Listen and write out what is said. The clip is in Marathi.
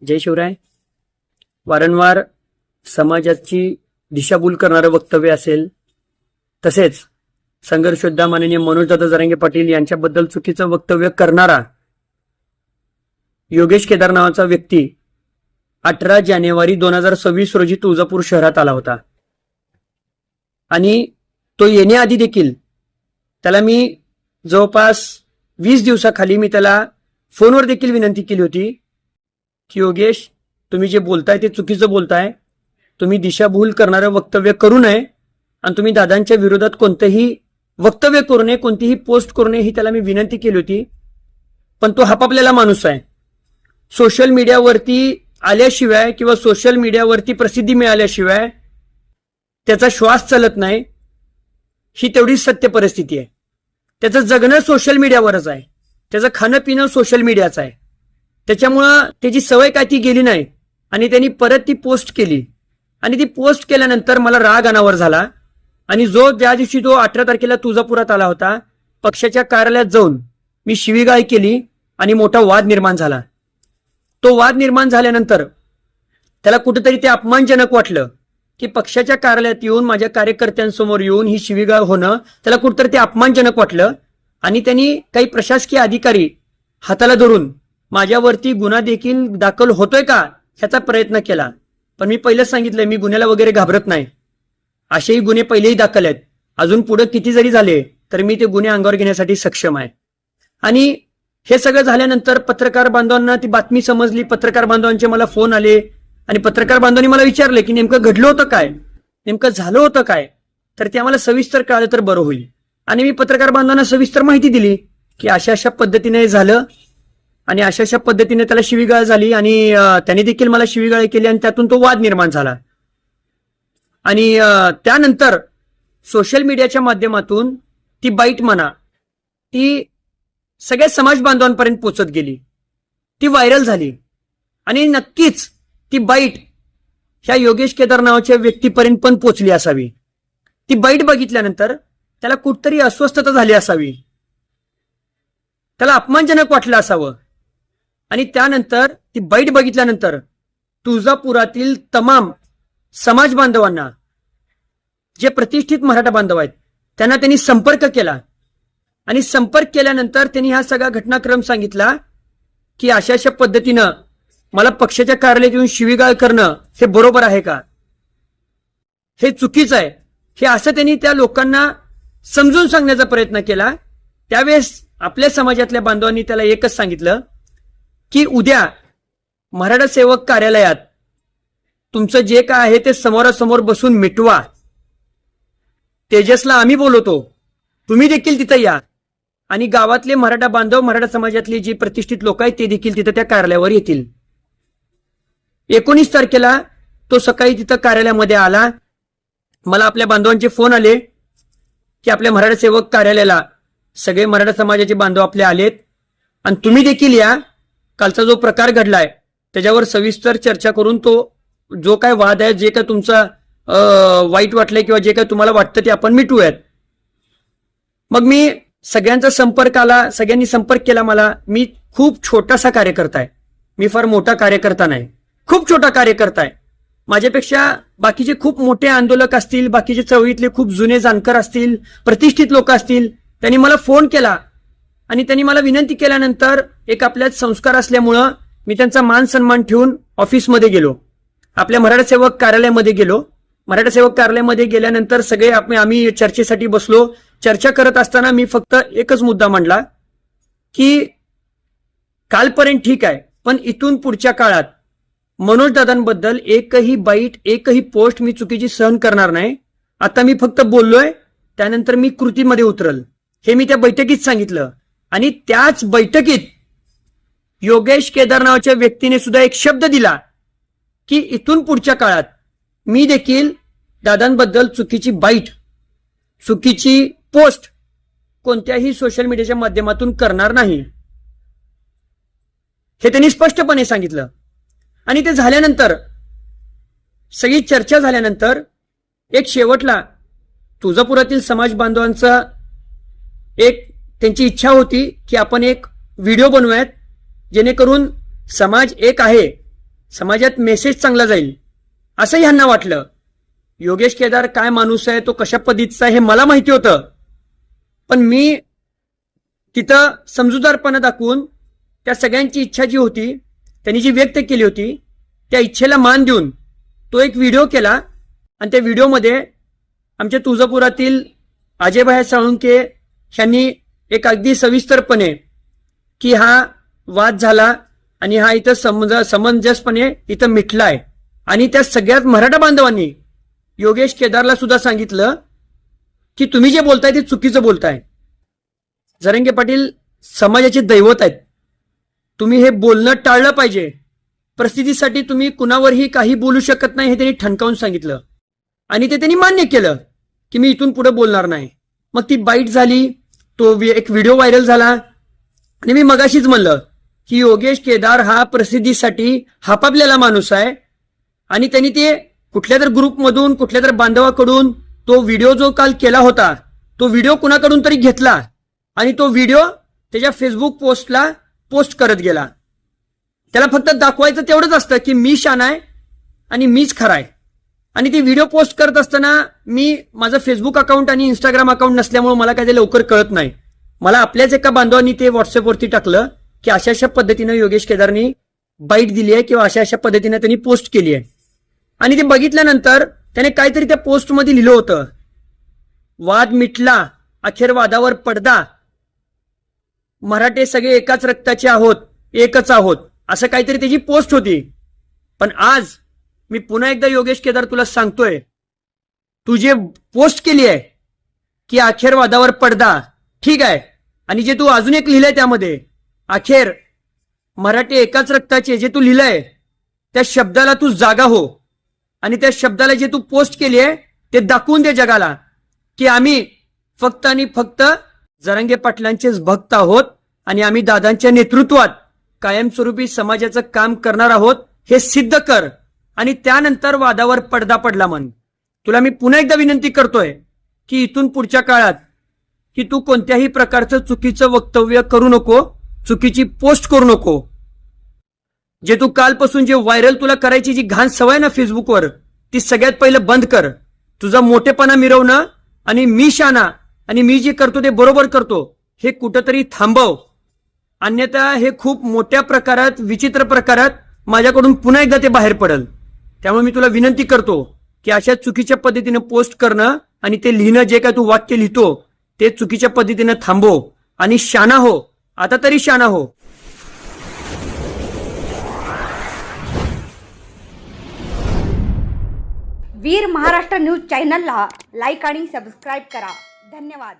जय शिवराय. वारंवार समाजाची दिशाभूल करणारं वक्तव्य असेल, तसेच संघर्ष योद्धा माननीय मनोजदादा जरांगे पाटील यांच्याबद्दल चुकीचं वक्तव्य करणारा योगेश केदार नावाचा व्यक्ती 18 जानेवारी 2026 रोजी तुळजापूर शहरात आला होता. आणि तो येण्याआधी देखील त्याला मी जवळपास 20 दिवसाखाली मी त्याला फोनवर देखील विनंती केली होती की योगेश, तुम्ही जे बोलताय ते चुकीचं बोलताय, तुम्ही दिशाभूल करणारं वक्तव्य करू नये आणि तुम्ही दादांच्या विरोधात कोणतेही वक्तव्य करू नये, कोणतीही पोस्ट करू नये ही त्याला मी विनंती केली होती. पण तो हापापलेला माणूस आहे. सोशल मीडियावरती आल्याशिवाय किंवा सोशल मीडियावरती प्रसिद्धी मिळाल्याशिवाय त्याचा श्वास चालत नाही, ही तेवढी सत्य परिस्थिती आहे. त्याचं जगणं सोशल मीडियावरच आहे, त्याचं खाणं पिणं सोशल मीडियाचं आहे. त्याच्यामुळं त्याची सवय काय ती गेली नाही आणि त्यांनी परत ती पोस्ट केली आणि ती पोस्ट केल्यानंतर मला राग अनावर झाला. आणि ज्या दिवशी तो 18 तारखेला तुळजापुरात आला होता, पक्षाच्या कार्यालयात जाऊन मी शिवीगाळ केली आणि मोठा वाद निर्माण झाला. तो वाद निर्माण झाल्यानंतर त्याला कुठेतरी ते अपमानजनक वाटलं की पक्षाच्या कार्यालयात येऊन माझ्या कार्यकर्त्यांसमोर येऊन ही शिवीगाळ होणं त्याला कुठेतरी ते अपमानजनक वाटलं. आणि त्यांनी काही प्रशासकीय अधिकारी हाताला धरून माझ्यावरती गुन्हा देखील दाखल होतोय का ह्याचा प्रयत्न केला. पण मी पहिलेच सांगितलंय, मी गुन्ह्याला वगैरे घाबरत नाही. असेही गुन्हे पहिलेही दाखल आहेत, अजून पुढे किती जरी झाले तर मी ते गुन्हे अंगावर घेण्यासाठी सक्षम आहे. आणि हे सगळं झाल्यानंतर पत्रकार बांधवांना ती बातमी समजली, पत्रकार बांधवांचे मला फोन आले आणि पत्रकार बांधवांनी मला विचारले की नेमकं घडलं होतं काय, नेमकं झालं होतं काय, तर ते आम्हाला सविस्तर कळलं तर बरं होईल. आणि मी पत्रकार बांधवांना सविस्तर माहिती दिली की अशा अशा पद्धतीने झालं आणि अशा अशा पद्धतीने त्याला शिवीगाळ झाली आणि त्याने देखील मला शिवीगाळ केली आणि त्यातून तो वाद निर्माण झाला. आणि त्यानंतर सोशल मीडियाच्या माध्यमातून ती बाईट म्हणा ती सगळ्या समाज बांधवांपर्यंत पोहोचत गेली, ती व्हायरल झाली. आणि नक्कीच ती बाईट ह्या योगेश केदार नावाच्या व्यक्तीपर्यंत पण पोहोचली असावी. ती बाईट बघितल्यानंतर त्याला कुठतरी अस्वस्थता झाली असावी, त्याला अपमानजनक वाटलं असावं. आणि त्यानंतर ती बाईट बघितल्यानंतर तुळजापुरातील तमाम समाज बांधवांना, जे प्रतिष्ठित मराठा बांधव आहेत, त्यांना त्यांनी संपर्क केला. आणि संपर्क केल्यानंतर त्यांनी हा सगळा घटनाक्रम सांगितला की अशा अशा पद्धतीनं मला पक्षाच्या कार्यालयात येऊन शिवीगाळ करणं हे बरोबर आहे का, हे चुकीचं आहे, हे असं त्यांनी त्या लोकांना समजून सांगण्याचा प्रयत्न केला. त्यावेळेस आपल्या समाजातल्या बांधवांनी त्याला एकच सांगितलं की उद्या मराठा सेवक कार्यालयात तुमचं जे काय आहे ते समोरासमोर बसून मिटवा. तेजसला आम्ही बोलवतो, तुम्ही देखील तिथं या. आणि गावातले मराठा बांधव, मराठा समाजातले जे प्रतिष्ठित लोक आहेत ते देखील तिथं त्या कार्यालयावर येतील. 19 तारखेला तो सकाळी तिथं कार्यालयामध्ये आला. मला आपल्या बांधवांचे फोन आले की आपल्या मराठा सेवक कार्यालयाला सगळे मराठा समाजाचे बांधव आपले आलेत आणि तुम्ही देखील या. कालचा जो प्रकार घडलाय त्याच्यावर सविस्तर चर्चा करून तो जो काय वाद आहे, जे काय तुमचा वाईट वाटलंय किंवा जे काय तुम्हाला वाटतं ते आपण मिटवूयात. मग मी सगळ्यांचा संपर्क आला, सगळ्यांनी संपर्क केला मला. मी खूप छोटासा कार्यकर्ता आहे, मी फार मोठा कार्यकर्ता नाही, खूप छोटा कार्यकर्ता आहे. माझ्यापेक्षा बाकीचे खूप मोठे आंदोलक असतील, बाकीचे चळवळीतले खूप जुने जाणकार असतील, प्रतिष्ठित लोक असतील, त्यांनी मला फोन केला आणि त्यांनी मला विनंती केल्यानंतर एक आपल्यात संस्कार असल्यामुळं मी त्यांचा मान सन्मान ठेवून ऑफिसमध्ये गेलो, आपल्या मराठा सेवक कार्यालयामध्ये गेलो. मराठा सेवक कार्यालयामध्ये गेल्यानंतर सगळे आम्ही चर्चेसाठी बसलो. चर्चा करत असताना मी फक्त एकच मुद्दा मांडला की कालपर्यंत ठीक आहे, पण इथून पुढच्या काळात मनोजदादांबद्दल एकही बाईट, एकही पोस्ट मी चुकीची सहन करणार नाही. आता मी फक्त बोललोय, त्यानंतर मी कृतीमध्ये उतरल, हे मी त्या बैठकीत सांगितलं. आणि त्याच बैठकीत योगेश केदार नावाच्या व्यक्तीने सुद्धा एक शब्द दिला की इथून पुढच्या काळात मी देखील दादांबद्दल चुकीची बाईट, चुकीची पोस्ट कोणत्याही सोशल मीडियाच्या माध्यमातून करणार नाही, हे त्यांनी स्पष्टपणे सांगितलं. आणि ते झाल्यानंतर, सगळी चर्चा झाल्यानंतर एक शेवटला तुळजापुरातील समाज बांधवांचा एक त्यांची इच्छा होती की आपण एक व्हिडिओ बनवूयात जेणेकरून समाज एक आहे समाजात मेसेज चांगला जाईल असं ह्यांना वाटलं. योगेश केदार काय माणूस आहे, तो कशा पद्धतीचा आहे हे मला माहिती होतं. पण मी तिथं समजूतदारपणा दाखवून त्या सगळ्यांची इच्छा जी होती त्यांनी जी व्यक्त केली होती त्या इच्छेला मान देऊन तो एक व्हिडिओ केला. आणि त्या व्हिडिओमध्ये आमच्या तुळजापुरातील अजयभाई साळुंके यांनी एक अगदी सविस्तरपणे की हा वाद झाला आणि हा इथं समंजसपणे इथं मिटलाय. आणि त्या सगळ्यात मराठा बांधवांनी योगेश केदारला सुद्धा सांगितलं की तुम्ही जे बोलताय ते चुकीचं बोलताय. जरांगे पाटील समाजाचे दैवत आहेत, तुम्ही हे बोलणं टाळलं पाहिजे. परिस्थितीसाठी तुम्ही कुणावरही काही बोलू शकत नाही हे त्यांनी ठणकावून सांगितलं. आणि ते त्यांनी मान्य केलं की मी इथून पुढे बोलणार नाही. मग ती बाईट झाली, तो एक व्हिडिओ व्हायरल झाला. आणि मी मगाशीच म्हणलं की योगेश केदार हा प्रसिद्धीसाठी हापापलेला माणूस आहे. आणि त्यांनी ते कुठल्या तर ग्रुपमधून कुठल्या तर बांधवाकडून तो व्हिडिओ जो काल केला होता तो व्हिडिओ कुणाकडून तरी घेतला आणि तो व्हिडिओ त्याच्या फेसबुक पोस्टला पोस्ट करत गेला. त्याला फक्त दाखवायचं तेवढंच असतं की मी शान आहे आणि मीच खरा आहे. आणि ती व्हिडिओ पोस्ट करत असताना मी माझं फेसबुक अकाउंट आणि इंस्टाग्राम अकाउंट नसल्यामुळे मला काय ते लवकर कळत नाही. मला आपल्याच एका बांधवांनी ते व्हॉट्सअपवरती टाकलं की अशा अशा पद्धतीनं योगेश केदारनी बाईट दिली आहे किंवा अशा अशा पद्धतीनं त्यांनी पोस्ट केली आहे. आणि ते बघितल्यानंतर त्याने काहीतरी त्या पोस्टमध्ये लिहिलं होतं, वाद मिटला, अखेर वादावर पडदा, मराठे सगळे एकाच रक्ताचे आहोत, एकच आहोत, असं काहीतरी त्याची पोस्ट होती. पण आज मी पुन्हा एकदा योगेश केदार तुला सांगतोय, तू जे पोस्ट केली आहे की अखेर वादावर पडदा, ठीक आहे. आणि जे तू अजून एक लिहिलंय त्यामध्ये अखेर मराठे एकाच रक्ताचे, जे तू लिहिलंय त्या शब्दाला तू जागा हो. आणि त्या शब्दाला जे तू पोस्ट केली आहे ते दाखवून दे जगाला की आम्ही फक्त आणि फक्त जरांगे पाटलांचेच भक्त आहोत आणि आम्ही दादांच्या नेतृत्वात कायमस्वरूपी समाजाचं काम करणार आहोत हे सिद्ध कर. आणि त्यानंतर वादावर पडदा पडला म्हण. तुला मी पुन्हा एकदा विनंती करतोय की इथून पुढच्या काळात की तू कोणत्याही प्रकारचं चुकीचं वक्तव्य करू नको, चुकीची पोस्ट करू नको. जे तू कालपासून जे व्हायरल तुला करायची जी घाण सवय ना फेसबुकवर, ती सगळ्यात पहिलं बंद कर. तुझा मोठेपणा मिरवणं आणि मी शाना आणि मी जे करतो ते बरोबर करतो हे कुठंतरी थांबव. अन्यथा हे खूप मोठ्या प्रकारात, विचित्र प्रकारात माझ्याकडून पुन्हा एकदा ते बाहेर पडेल. त्यामुळे मी तुला विनंती करतो की अशा चुकीच्या पद्धतीनं पोस्ट करणं आणि ते लिहिणं, जे काय तू वाक्य लिहितो ते चुकीच्या पद्धतीनं थांबव आणि शाना हो. आता तरी शाना हो. वीर महाराष्ट्र न्यूज चॅनलला लाईक आणि सबस्क्राईब करा. धन्यवाद.